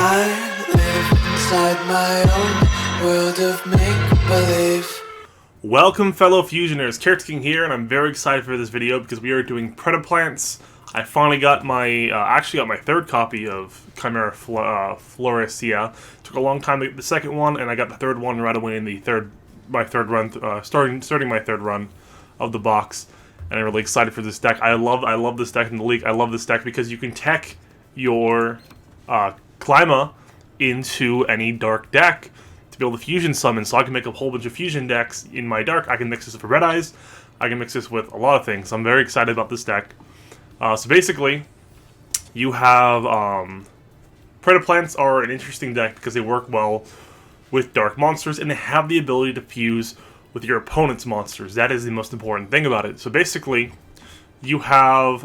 I live inside my own world of make-believe. Welcome fellow Fusioners, Carrot King here, and I'm very excited for this video because we are doing Predaplants. I finally got my, actually got my third copy of Chimera Floracia. Took a long time to get the second one, and I got the third one right away in my third run, starting my third run of the box. And I'm really excited for this deck. I love this deck in the league. I love this deck because you can tech your Klima into any dark deck to be able to fusion summon, so I can make a whole bunch of fusion decks in my dark. I can mix this with Red Eyes. I can mix this with a lot of things. I'm very excited about this deck. So basically, you have Predaplants are an interesting deck because they work well with dark monsters and they have the ability to fuse with your opponent's monsters. That is the most important thing about it. So basically, you have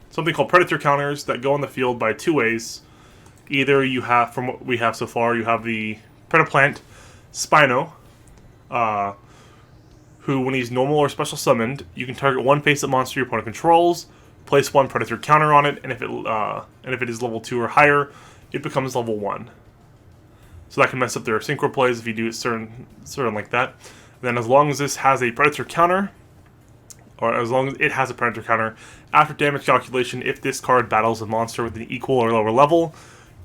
something called Predator counters that go on the field by two ways. Either you have, from what we have so far, you have the Predaplant Spino, who, when he's normal or special summoned, you can target one face-up monster your opponent controls, place one Predator counter on it, and if it is level 2 or higher, it becomes level 1. So that can mess up their Synchro plays if you do it certain like that. And then as long as this has a Predator counter, or as long as it has a Predator counter, after damage calculation, if this card battles a monster with an equal or lower level,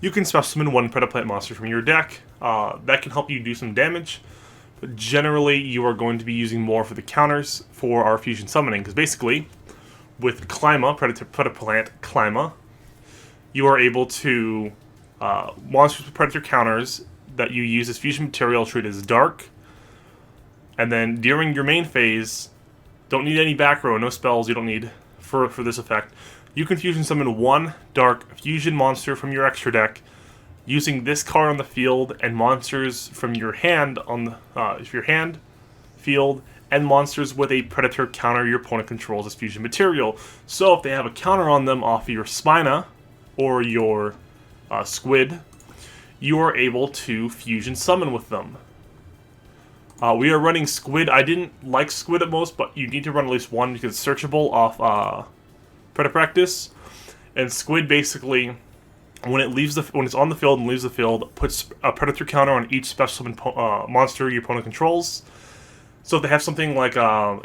you can special summon one Predaplant monster from your deck. That can help you do some damage, but generally you are going to be using more for the counters for our fusion summoning, because basically, with Klima, Predaplant Klima, you are able to, monsters with Predator counters that you use as fusion material treat as dark, and then during your main phase, don't need any back row, no spells you don't need for this effect. You can fusion summon one dark fusion monster from your extra deck using this card on the field and monsters from your hand on the field, and monsters with a Predator counter your opponent controls as fusion material. So if they have a counter on them off of your Spina or your Squid, you are able to fusion summon with them. We are running Squid. I didn't like Squid at most, but you need to run at least one because it's searchable off Predapractice. And Squid basically, when it's on the field and leaves the field, puts a Predator counter on each special summon monster your opponent controls. So if they have something like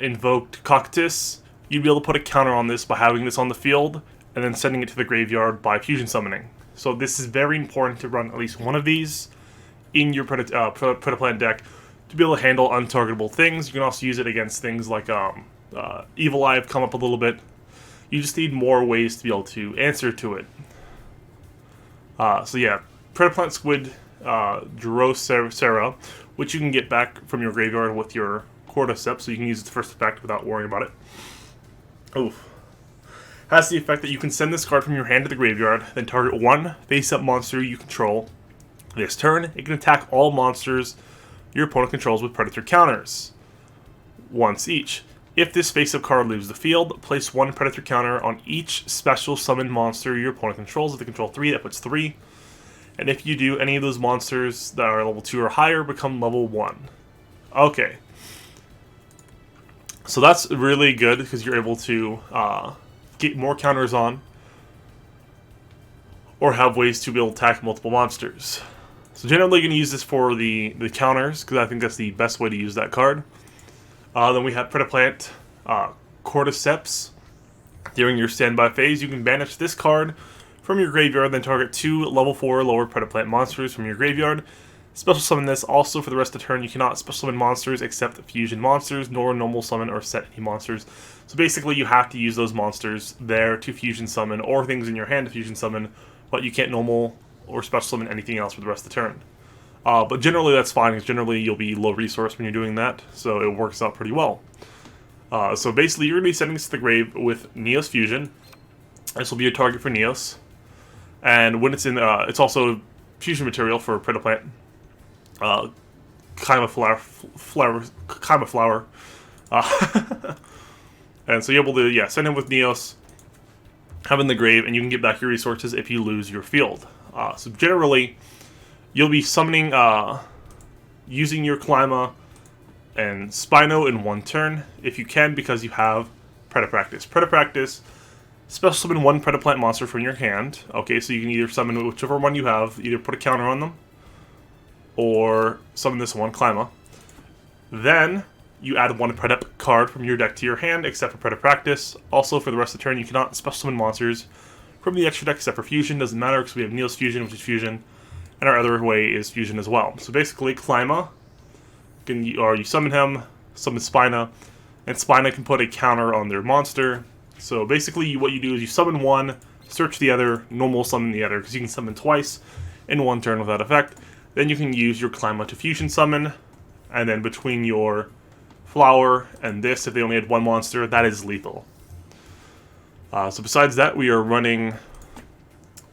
Invoked Cockatus, you'd be able to put a counter on this by having this on the field and then sending it to the graveyard by fusion summoning. So this is very important to run at least one of these in your Predaplant deck to be able to handle untargetable things. You can also use it against things like Evil Eye have come up a little bit. You just need more ways to be able to answer to it. So yeah, Predaplant Squid Drosera, which you can get back from your graveyard with your Cordyceps, so you can use its first effect without worrying about it. Oof. Has the effect that you can send this card from your hand to the graveyard, then target one face-up monster you control. This turn, it can attack all monsters your opponent controls with Predator counters, once each. If this face-up card leaves the field, place one Predator counter on each special summon monster your opponent controls. If they control 3, that puts 3. And if you do, any of those monsters that are level 2 or higher become level 1. Okay. So that's really good because you're able to get more counters on, or have ways to be able to attack multiple monsters. So generally you're going to use this for the counters, because I think that's the best way to use that card. Then we have Predaplant Cordyceps. During your standby phase, you can banish this card from your graveyard, then target 2 level 4 or lower Predaplant monsters from your graveyard. Special summon this. Also, for the rest of the turn, you cannot special summon monsters except fusion monsters, nor normal summon or set any monsters. So basically, you have to use those monsters there to fusion summon, or things in your hand to fusion summon, but you can't normal or special summon anything else for the rest of the turn. But generally that's fine, because generally you'll be low resource when you're doing that, so it works out pretty well. So basically you're going to be sending this to the grave with Neos Fusion. This will be your target for Neos. And when it's in, it's also fusion material for Predaplant. Chima Flower. And so you're able to, send him with Neos, have in the grave, and you can get back your resources if you lose your field. So generally, you'll be summoning, using your Klima and Spino in one turn, if you can, because you have Predapractice. Predapractice Special summon one Predaplant monster from your hand. Okay, so you can either summon whichever one you have, either put a counter on them, or summon this one, Clima. Then, you add one Predap card from your deck to your hand, except for Predapractice. Also, for the rest of the turn, you cannot special summon monsters from the extra deck except for Fusion. Doesn't matter, because we have Neos Fusion, which is Fusion, and our other way is Fusion as well. So basically, Clima, you summon him, summon Spina, and Spina can put a counter on their monster. So basically, what you do is you summon one, search the other, normal summon the other, because you can summon twice in one turn without effect. Then you can use your Clima to Fusion summon, and then between your Flower and this, if they only had one monster, that is lethal. So besides that, we are running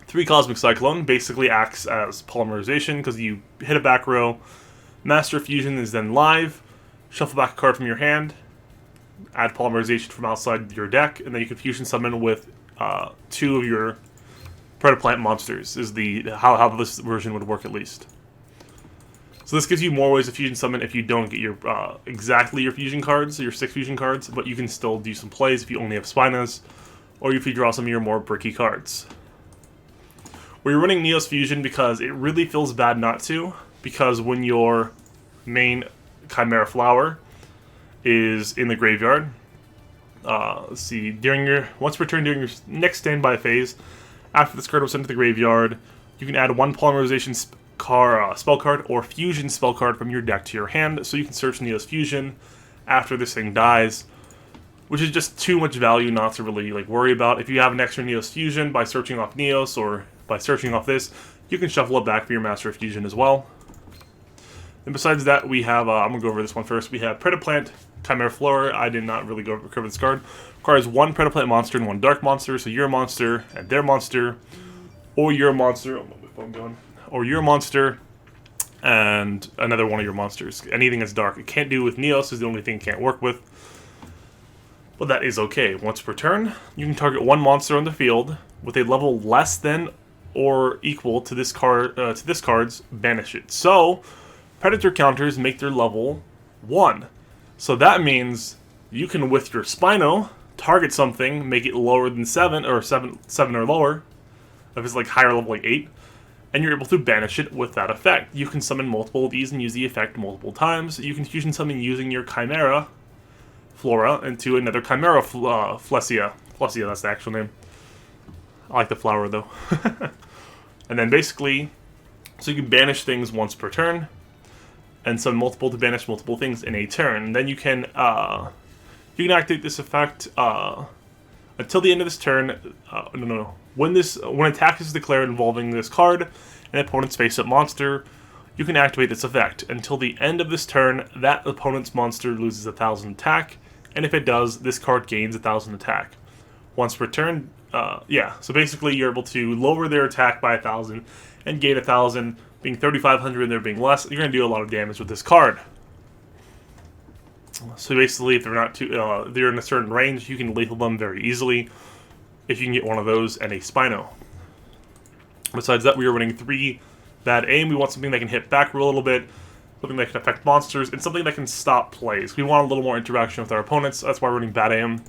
3 Cosmic Cyclone. Basically acts as polymerization, because you hit a back row, Master Fusion is then live, shuffle back a card from your hand, add polymerization from outside your deck, and then you can Fusion summon with 2 of your Predaplant monsters, is how this version would work at least. So this gives you more ways to Fusion summon if you don't get your exactly your Fusion cards, your 6 Fusion cards, but you can still do some plays if you only have Spinas, or if you draw some of your more bricky cards. We're running Neos Fusion because it really feels bad not to, because when your main Chimera Flower is in the graveyard, let's see, once per turn during your next standby phase, after this card was sent to the graveyard, you can add 1 polymerization spell card or Fusion spell card from your deck to your hand, so you can search Neos Fusion after this thing dies, which is just too much value not to really worry about. If you have an extra Neos Fusion by searching off Neos or by searching off this, you can shuffle it back for your Master of Fusion as well. And besides that, we have, I'm going to go over this one first, we have Predaplant, Chimera Flower. I did not really go over this card. Requires 1 Predaplant monster and 1 Dark monster, so your monster and their monster, or your monster, or your monster and another one of your monsters. Anything that's dark. It can't do with Neos, is the only thing it can't work with. But that is okay. Once per turn, you can target 1 monster on the field with a level less than or equal to this card's banish it. So, Predator counters make their level 1. So that means you can, with your Spino, target something, make it lower than 7 or 7 or lower, if it's higher level 8, and you're able to banish it with that effect. You can summon multiple of these and use the effect multiple times. You can Fusion summon using your Chimera Flora into another Chimera Flesia. Flesia, that's the actual name. I like the flower though. And then basically, so you can banish things once per turn, and summon multiple to banish multiple things in a turn. Then you can activate this effect until the end of this turn. When attack is declared involving this card, an opponent's face-up monster, you can activate this effect. Until the end of this turn, that opponent's monster loses 1,000 attack, and if it does, this card gains 1,000 attack. Once per turn, so basically you're able to lower their attack by 1,000 and gain 1,000, being 3,500 and there being less. You're going to do a lot of damage with this card. So basically, if they're not they're in a certain range, you can lethal them very easily if you can get one of those and a Spino. Besides that, we are running 3 Bad Aim. We want something that can hit back a little bit, something that can affect monsters, and something that can stop plays. We want a little more interaction with our opponents. That's why we're running Bad Aim.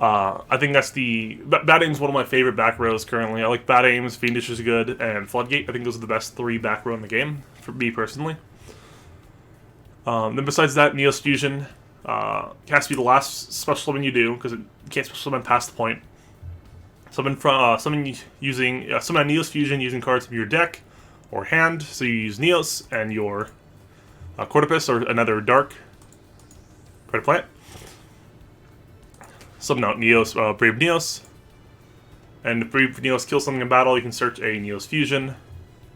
I think Bad Aim's one of my favorite back rows currently. I like Bad Aim's, Fiendish is good, and Floodgate. I think those are the best 3 back row in the game, for me personally. Then besides that, Neos Fusion has to be the last special summon you do, because you can't special summon past the point. Summon a Neos Fusion using cards from your deck or hand. So you use Neos and your Cordyceps or another dark Predaplant. Summon out Neos, Brave Neos. And if Brave Neos kills something in battle, you can search a Neos Fusion,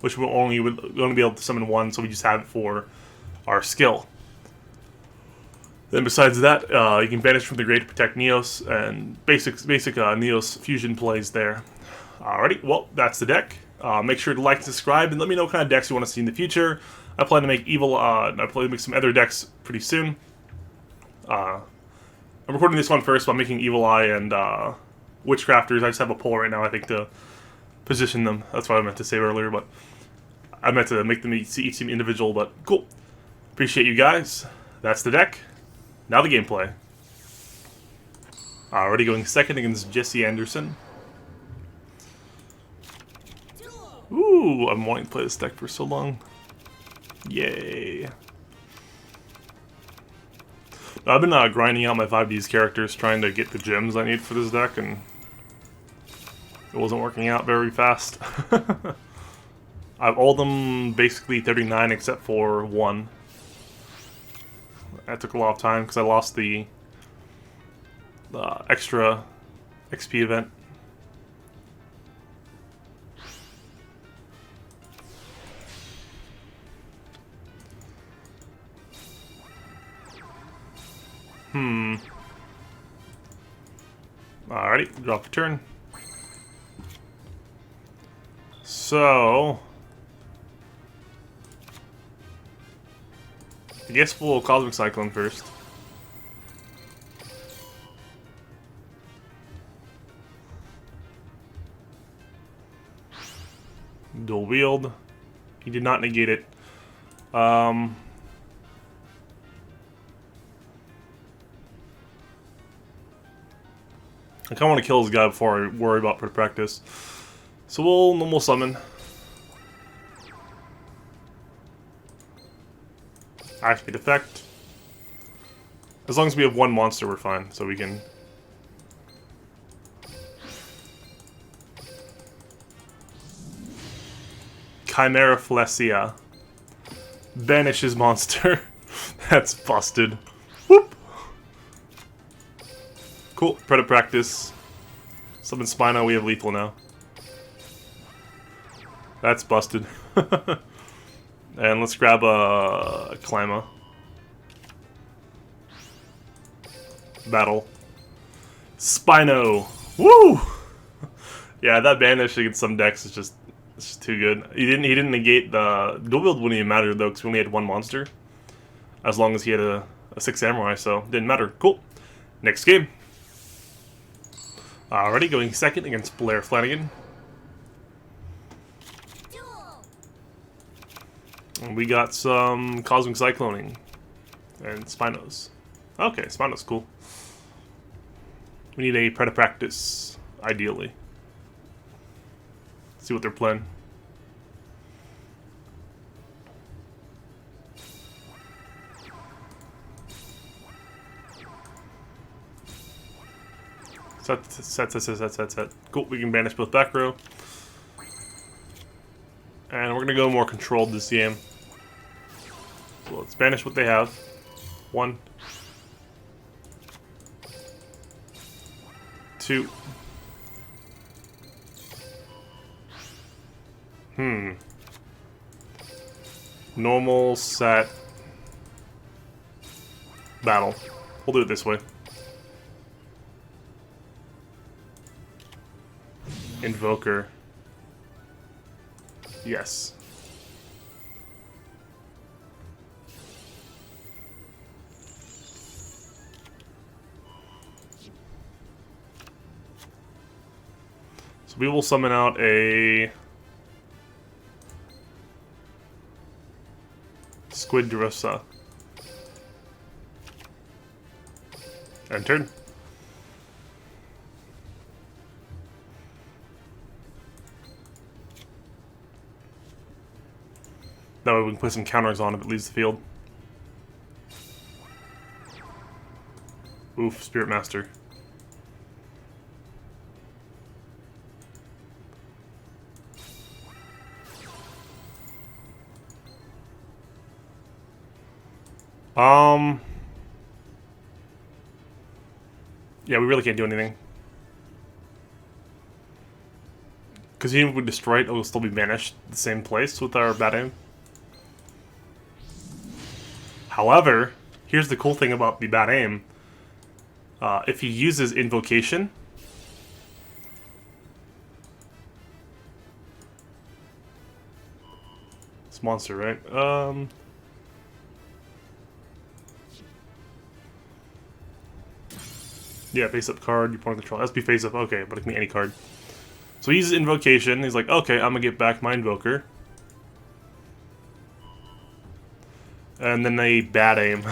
which will only be able to summon 1, so we just have it for our skill. Then besides that, you can banish from the grave to protect Neos, and basic Neos Fusion plays there. Alrighty, well, that's the deck. Make sure to like and subscribe, and let me know what kind of decks you want to see in the future. I plan to make some other decks pretty soon. I'm recording this one first, but I'm making Evil Eye and Witchcrafters. I just have a poll right now, I think, to position them. That's what I meant to say earlier, but I meant to make them each team individual, but cool. Appreciate you guys. That's the deck. Now the gameplay. Already going second against Jesse Anderson. Ooh, I'm wanting to play this deck for so long. Yay. I've been grinding out my 5Ds characters trying to get the gems I need for this deck, and it wasn't working out very fast. I've all them basically 39 except for one. That took a lot of time because I lost the extra XP event. Alrighty, drop the turn. So I guess we'll Cosmic Cyclone first. Dual wield. He did not negate it. I kind of want to kill this guy before I worry about practice. So we'll normal summon. Activate effect. As long as we have one monster, we're fine. So we can... Chimera Flesia. Banishes monster. That's busted. Whoop! Cool. Predator practice. Summon Spino, we have lethal now. That's busted. And let's grab a Clamma. Battle. Spino! Woo! Yeah, that banish against some decks is just it's just too good. He didn't negate the dual wield wouldn't even matter though, because we only had one monster. As long as he had a 6 samurai, so didn't matter. Cool. Next game. Already going second against Blair Flanagan. And we got some Cosmic Cycloning and Spinos. Okay, Spinos cool. We need a Predator practice, ideally. See what they're playing. Set. Cool, we can banish both back row. And we're gonna go more controlled this game. So let's banish what they have. 1, 2. Normal, set, battle. We'll do it this way. Invoker. Yes. So we will summon out a Squidrosa. End turn. That way we can put some counters on if it leaves the field. Oof, Spirit Master. Yeah, we really can't do anything. Because even if we destroy it, it will still be banished the same place with our bad aim. However, here's the cool thing about the bad aim. If he uses Invocation, it's monster, right? Yeah, face up card, you point control. Has to be face up, okay, but it can be any card. So he uses Invocation, he's like, okay, I'm gonna get back my Invoker. And then they bad aim.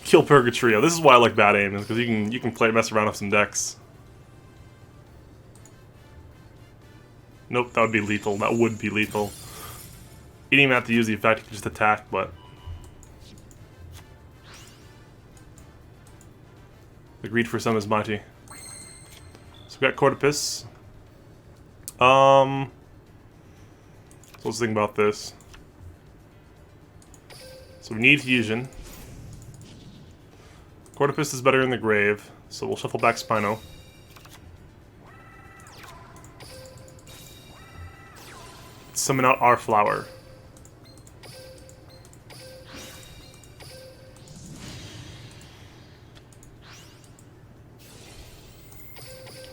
Kill Purgatrio. This is why I like Bad Aim, is because you can play mess around with some decks. Nope, that would be lethal. That would be lethal. You didn't even have to use the effect, you can just attack, but... The greed for some is mighty. So we got Cordypus. So let's think about this. So we need Fusion. Cordypus is better in the grave, so we'll shuffle back Spino. Summon out our flower.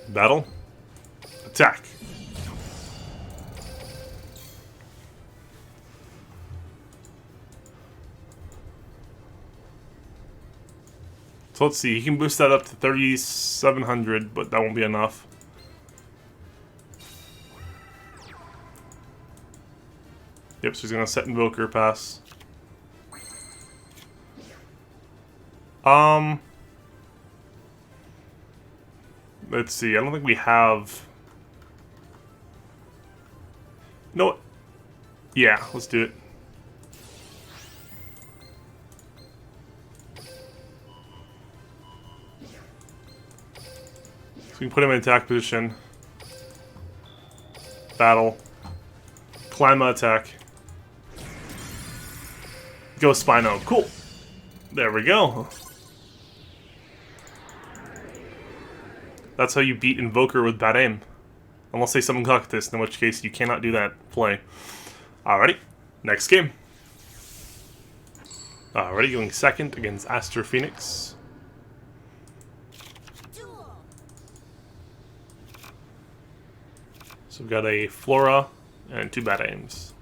Battle. Attack. So let's see, he can boost that up to 3,700, but that won't be enough. Yep, so he's gonna set Invoker pass. Let's see, I don't think we have... No. Yeah, let's do it. So we can put him in attack position. Battle. Climb attack. Go Spino. Cool. There we go. That's how you beat Invoker with Bad Aim. Unless they summon Cockatus, in which case you cannot do that play. Alrighty. Next game. Alrighty, going second against Aster Phoenix. Duel. So we've got a Flora and 2 Bad Aims.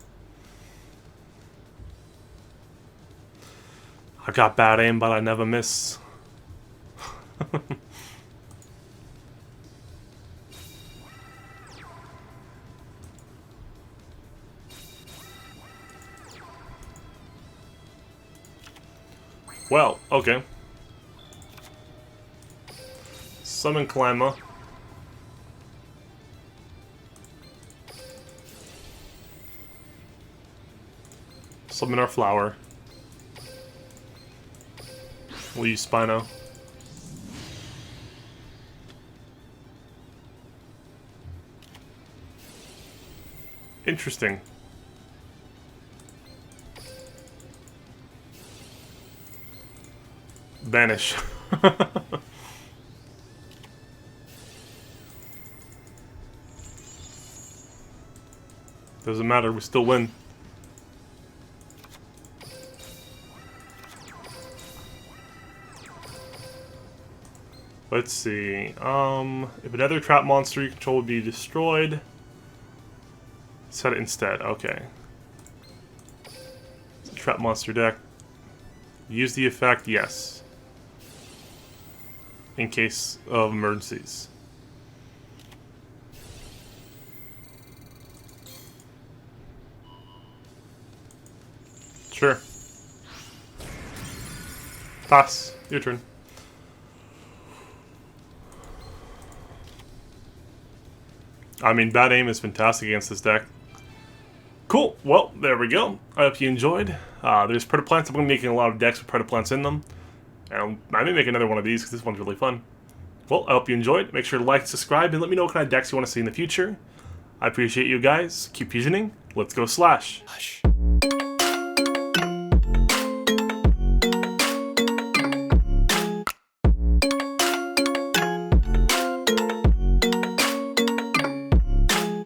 I got Bad Aim, but I never miss. Well, okay. Summon Climber. Summon our flower. We'll use Spino. Interesting. Banish. Doesn't matter, we still win. Let's see. If another trap monster you control would be destroyed, set it instead. Okay. It's a trap monster deck. Use the effect, yes. In case of emergencies. Sure. Pass. Your turn. I mean, Bad Aim is fantastic against this deck. Cool. Well, there we go. I hope you enjoyed. There's Predaplants. I'm going to be making a lot of decks with Predaplants in them. And I may make another one of these because this one's really fun. Well, I hope you enjoyed. Make sure to like, subscribe, and let me know what kind of decks you want to see in the future. I appreciate you guys. Keep fusioning. Let's go Slash. Hush.